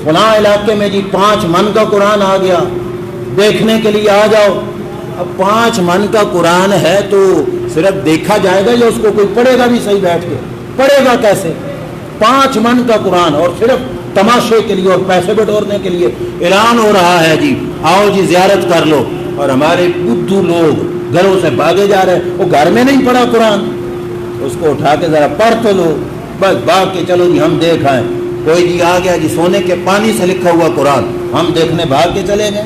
فلاں علاقے میں جی 5 من کا قرآن آ گیا، دیکھنے کے لیے آ جاؤ۔ اب 5 من کا قرآن ہے تو صرف دیکھا جائے گا یا اس کو کوئی پڑھے گا بھی صحیح بیٹھ کے؟ پڑھے گا کیسے؟ 5 من کا قرآن، اور صرف تماشے کے لیے اور پیسے بٹورنے کے لیے اعلان ہو رہا ہے جی آؤ جی زیارت کر لو، اور ہمارے بدھو لوگ گھروں سے بھاگے جا رہے ہیں، وہ گھر میں نہیں پڑھا قرآن، اس کو اٹھا کے ذرا پڑھ تو لو، بس بھاگ کے چلو جی ہم دیکھ آئیں۔ کوئی جی آ گیا جی سونے کے پانی سے لکھا ہوا قرآن، ہم دیکھنے بھاگ کے چلے گئے۔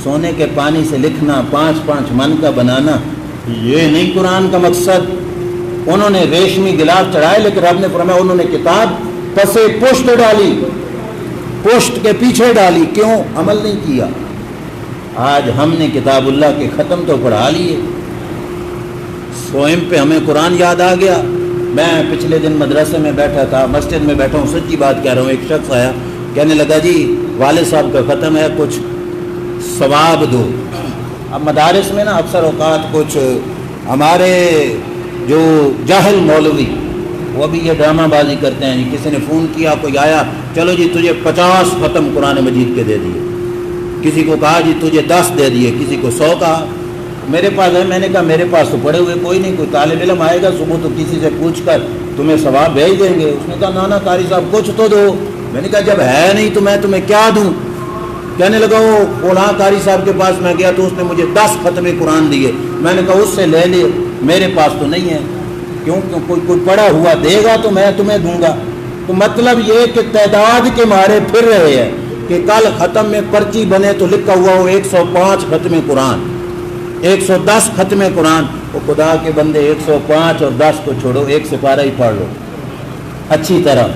سونے کے پانی سے لکھنا، 5 من کا بنانا، یہ نہیں قرآن کا مقصد۔ انہوں نے ریشمی غلاف چڑھائے، لیکن رب نے فرمایا انہوں نے کتاب پسے پشت ڈالی، پشت کے پیچھے ڈالی، کیوں؟ عمل نہیں کیا۔ آج ہم نے کتاب اللہ کے ختم تو پڑھا لیے، سوئم پہ ہمیں قرآن یاد آ گیا۔ میں پچھلے دن مدرسے میں بیٹھا تھا، مسجد میں بیٹھا ہوں، سچی بات کہہ رہا ہوں، ایک شخص آیا کہنے لگا جی والد صاحب کا ختم ہے، کچھ ثواب دو۔ اب مدارس میں نا اکثر اوقات کچھ ہمارے جو جاہل مولوی وہ بھی یہ ڈرامہ بازی کرتے ہیں، کسی نے فون کیا، کوئی آیا، چلو جی تجھے 50 ختم قرآن مجید کے دے دیے، کسی کو کہا جی تجھے 10 دے دیے، کسی کو 100 کہا۔ میرے پاس ہے، میں نے کہا میرے پاس تو پڑے ہوئے کوئی نہیں، کوئی طالب علم آئے گا صبح تو کسی سے پوچھ کر تمہیں ثواب بھیج دیں گے۔ اس نے کہا نا نا قاری صاحب کچھ تو دو۔ میں نے کہا جب ہے نہیں تو میں تمہیں کیا دوں؟ کہنے لگا وہ فلاں قاری صاحب کے پاس میں گیا تو اس نے مجھے 10 ختم قرآن دیے۔ میں نے کہا اس سے لے لے، میرے پاس تو نہیں ہے۔ کیوں؟ کوئی پڑا ہوا دے گا تو میں تمہیں دوں گا۔ تو مطلب یہ کہ تعداد کے مارے پھر رہے ہیں کہ کل ختم میں پرچی بنے تو لکھا ہوا ہو 105 ختم قرآن، 110 ختم قرآن۔ وہ خدا کے بندے 105 اور 10 کو چھوڑو، ایک سپارہ ہی پڑھ لو اچھی طرح،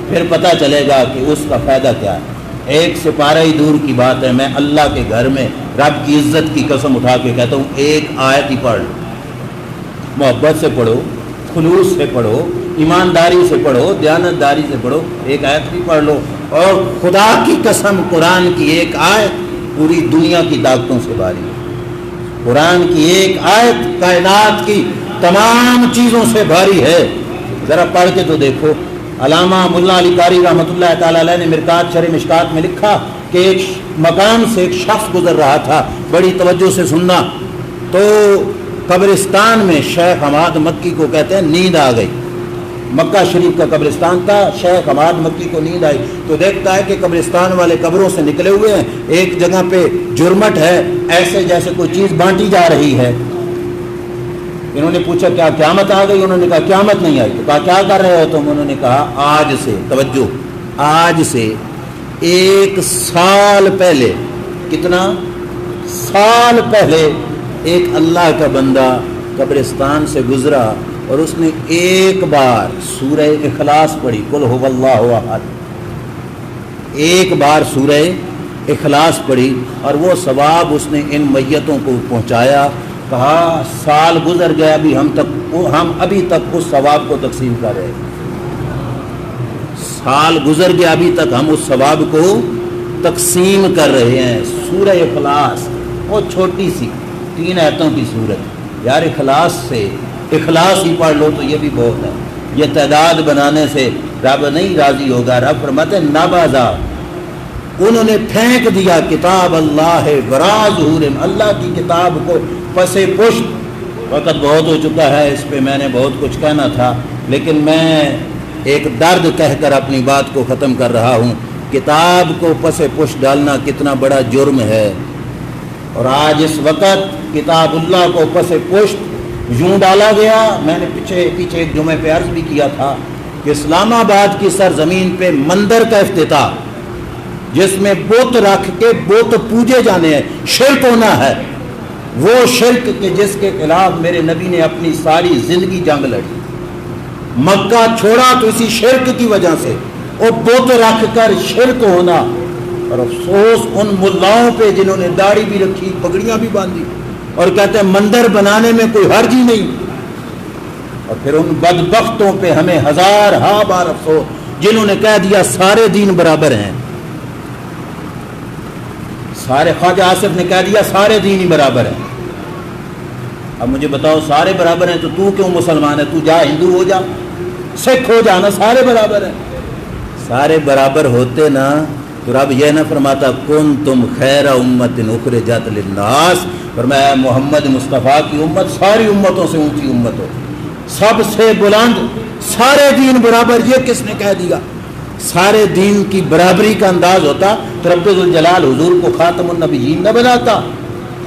پھر پتہ چلے گا کہ اس کا فائدہ کیا ہے۔ ایک سپارہ ہی دور کی بات ہے، میں اللہ کے گھر میں رب کی عزت کی قسم اٹھا کے کہتا ہوں ایک آیت ہی پڑھ لو، محبت سے پڑھو، خلوص سے پڑھو، ایمانداری سے پڑھو، دیانتداری سے پڑھو، ایک آیت بھی پڑھ لو۔ اور خدا کی قسم قرآن کی ایک آیت پوری دنیا کی طاقتوں سے بھاری ہے۔ قرآن کی ایک آیت کائنات کی تمام چیزوں سے بھاری ہے۔ ذرا پڑھ کے تو دیکھو۔ علامہ ملا علی قاری رحمۃ اللہ تعالی علیہ نے مرکات شرح مشکات میں لکھا کہ ایک مکان سے ایک شخص گزر رہا تھا، بڑی توجہ سے سننا، تو قبرستان میں شیخ حماد مکی کو کہتے ہیں نیند آ گئی۔ مکہ شریف کا قبرستان تھا، شیخ حماد مکی کو نیند آئی تو دیکھتا ہے کہ قبرستان والے قبروں سے نکلے ہوئے ہیں، ایک جگہ پہ جرمٹ ہے، ایسے جیسے کوئی چیز بانٹی جا رہی ہے۔ انہوں نے پوچھا کیا قیامت آ گئی؟ انہوں نے کہا قیامت نہیں آئی۔ تو کہا کیا کر رہے ہو تم؟ انہوں نے کہا آج سے، توجہ، آج سے 1 سال پہلے، کتنا سال پہلے ایک اللہ کا بندہ قبرستان سے گزرا اور اس نے ایک بار سورہ اخلاص پڑھی، قل هو اللہ احد، ایک بار سورہ اخلاص پڑھی اور وہ ثواب اس نے ان میتوں کو پہنچایا۔ کہا سال گزر گیا، ہم ابھی تک اس ثواب کو تقسیم کر رہے ہیں، سال گزر گیا ابھی تک ہم اس ثواب کو تقسیم کر رہے ہیں۔ سورہ اخلاص وہ چھوٹی سی 3 آیتوں کی سورت، یار اخلاص سے اخلاص ہی پڑھ لو تو یہ بھی بہت ہے۔ یہ تعداد بنانے سے رب نہیں راضی ہوگا۔ رب فرماتے ہیں نبذا، انہوں نے پھینک دیا کتاب اللہ وراء ظہورہم، اللہ کی کتاب کو پسے پشت۔ وقت بہت ہو چکا ہے، اس پہ میں نے بہت کچھ کہنا تھا، لیکن میں ایک درد کہہ کر اپنی بات کو ختم کر رہا ہوں۔ کتاب کو پسے پشت ڈالنا کتنا بڑا جرم ہے، اور آج اس وقت کتاب اللہ کو پسے پشت یوں ڈالا گیا۔ میں نے پیچھے ایک جمعے پہ عرض بھی کیا تھا کہ اسلام آباد کی سرزمین پہ مندر کا افتتاح، جس میں بت رکھ کے بت پوجے جانے ہیں، شرک ہونا ہے، وہ شرک کہ جس کے خلاف میرے نبی نے اپنی ساری زندگی جنگ لڑی۔ مکہ چھوڑا تو اسی شرک کی وجہ سے، اور بت رکھ کر شرک ہونا۔ اور افسوس ان ملاؤں پہ جنہوں نے داڑھی بھی رکھی، پگڑیاں بھی باندھی، اور کہتے ہیں مندر بنانے میں کوئی حرج ہی نہیں۔ اور پھر ان بدبختوں پہ ہمیں ہزارہا بار افسوس جنہوں نے کہہ دیا سارے دین برابر ہیں۔ سارے خواجہ آصف نے کہہ دیا سارے دین ہی برابر ہیں۔ اب مجھے بتاؤ سارے برابر ہیں تو تو کیوں مسلمان ہے؟ تو جا ہندو ہو جا، سکھ ہو جانا، سارے برابر ہیں۔ سارے برابر ہوتے نا تو رب یہ نہ فرماتا کن تم خیر امت اخرجت للناس، فرمایا محمد مصطفیٰ کی امت ساری امتوں سے اونچی امت ہو، سب سے بلند، سارے دین برابر۔ یہ کس نے کہہ دیا؟ سارے دین کی برابری کا انداز ہوتا تو رب ذوالجلال حضور کو خاتم النبیین نہ بناتا۔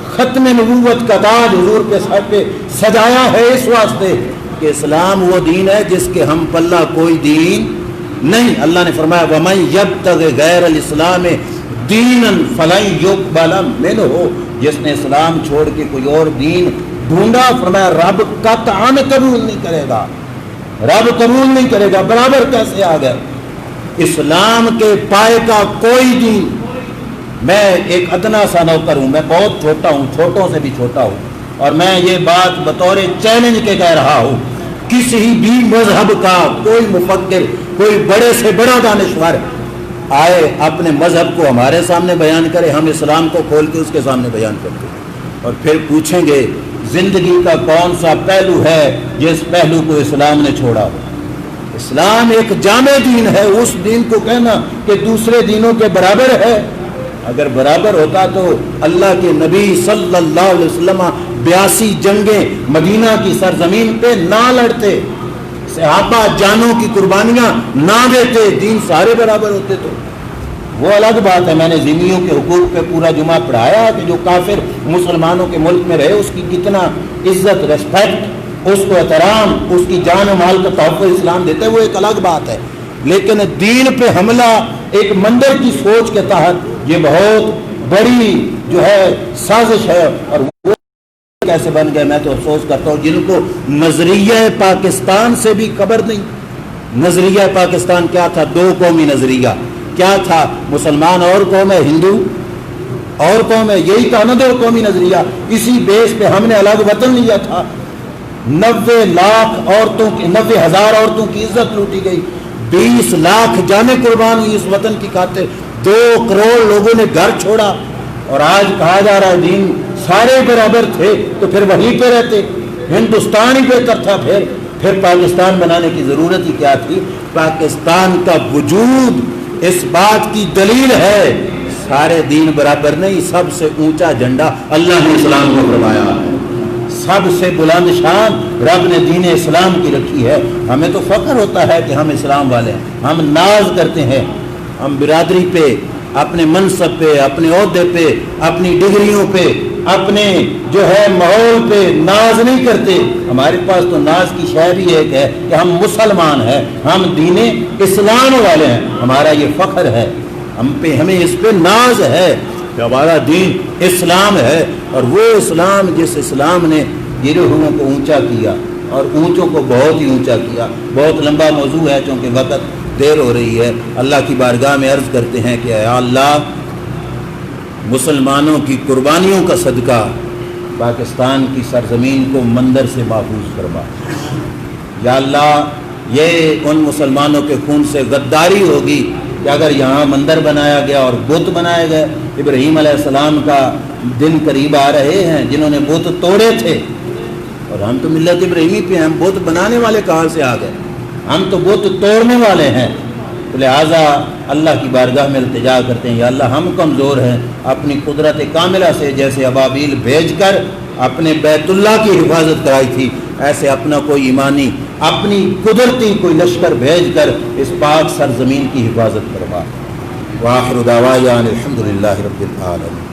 ختم نبوت کا تاج حضور کے سر پہ سجایا ہے اس واسطے کہ اسلام وہ دین ہے جس کے ہم پلہ کوئی دین نہیں۔ اللہ نے فرمایا وَمَن يَبْتَغِ غَيْرَ الْإِسْلَامِ دِينًا فَلَن يُقْبَلَ مِنْهُ، جس نے اسلام چھوڑ کے کوئی اور دین ڈھونڈا، فرمایا رب قطعاً قبول نہیں کرے گا، رب قبول نہیں کرے گا۔ برابر کیسے آ گئے؟ اسلام کے پائے کا کوئی دین، میں ایک ادنا سا نوکر ہوں، میں بہت چھوٹا ہوں، چھوٹوں سے بھی چھوٹا ہوں، اور میں یہ بات بطور چیلنج کے کہہ رہا ہوں، کسی بھی مذہب کا کوئی مفکر، کوئی بڑے سے بڑا دانشور آئے اپنے مذہب کو ہمارے سامنے بیان کرے، ہم اسلام کو کھول کے اس کے سامنے بیان کرتے ہیں اور پھر پوچھیں گے زندگی کا کون سا پہلو ہے جس پہلو کو اسلام نے چھوڑا ہو؟ اسلام ایک جامع دین ہے، اس دین کو کہنا کہ دوسرے دینوں کے برابر ہے، اگر برابر ہوتا تو اللہ کے نبی صلی اللہ علیہ وسلم 82 جنگیں مدینہ کی سرزمین پہ نہ لڑتے، صحابہ جانوں کی قربانیاں نہ دیتے، دین سارے برابر ہوتے تو وہ الگ بات ہے۔ میں نے ذمیوں کے حقوق پہ پورا جمعہ پڑھایا کہ جو کافر مسلمانوں کے ملک میں رہے اس کی کتنا عزت، ریسپیکٹ، اس کو احترام، اس کی جان و مال کا تحفظ اسلام دیتا ہے، وہ ایک الگ بات ہے۔ لیکن دین پہ حملہ ایک مندر کی سوچ کے تحت یہ بہت بڑی جو ہے سازش ہے، اور وہ کیسے بن گئے میں تو افسوس کرتا ہوں جن کو نظریہ پاکستان سے بھی خبر نہیں۔ نظریہ پاکستان کیا تھا؟ دو قومی نظریہ کیا تھا؟ مسلمان اور قوم ہے، ہندو اور قوم ہے، یہی تھا نا دو قومی نظریہ۔ اسی بیس پہ ہم نے الگ وطن لیا تھا، 90 لاکھ عورتوں کی، 90,000 عورتوں کی عزت لوٹی گئی، 20 لاکھ جانیں قربان ہوئی اس وطن کی خاطر، 2 کروڑ لوگوں نے گھر چھوڑا، اور آج کہا جا رہا ہے دین سارے برابر تھے تو پھر وہیں پہ رہتے، ہندوستان ہی بہتر تھا، پھر پاکستان بنانے کی ضرورت ہی کیا تھی؟ پاکستان کا وجود اس بات کی دلیل ہے سارے دین برابر نہیں، سب سے اونچا جھنڈا اللہ نے اسلام کو فرمایا ہے، سب سے بلند شان رب نے دین اسلام کی رکھی ہے۔ ہمیں تو فخر ہوتا ہے کہ ہم اسلام والے ہیں، ہم ناز کرتے ہیں، ہم برادری پہ، اپنے منصب پہ، اپنے عہدے پہ، اپنی ڈگریوں پہ، اپنے جو ہے ماحول پہ ناز نہیں کرتے۔ ہمارے پاس تو ناز کی شے بھی ایک ہے کہ ہم مسلمان ہیں، ہم دین اسلام والے ہیں، ہمارا یہ فخر ہے، ہمیں اس پہ ناز ہے کہ ہمارا دین اسلام ہے، اور وہ اسلام جس اسلام نے گروہوں کو اونچا کیا اور اونچوں کو بہت ہی اونچا کیا۔ بہت لمبا موضوع ہے چونکہ وقت دیر ہو رہی ہے، اللہ کی بارگاہ میں عرض کرتے ہیں کہ اے اللہ مسلمانوں کی قربانیوں کا صدقہ پاکستان کی سرزمین کو مندر سے محفوظ فرما۔ یا اللہ یہ ان مسلمانوں کے خون سے غداری ہوگی کہ اگر یہاں مندر بنایا گیا اور بت بنائے گئے، ابراہیم علیہ السلام کا دن قریب آ رہے ہیں جنہوں نے بت توڑے تھے، اور ہم تو ملت ابراہیمی پہ، ہم بت بنانے والے کہاں سے آ گئے؟ ہم تو بت توڑنے والے ہیں۔ تو لہٰذا اللہ کی بارگاہ میں التجا کرتے ہیں، یا اللہ ہم کمزور ہیں، اپنی قدرت کاملہ سے جیسے ابابیل بھیج کر اپنے بیت اللہ کی حفاظت کرائی تھی، ایسے اپنا کوئی ایمانی، اپنی قدرتی کوئی لشکر بھیج کر اس پاک سرزمین کی حفاظت کروا۔ وآخر دعوانا الحمدللہ رب العالمین۔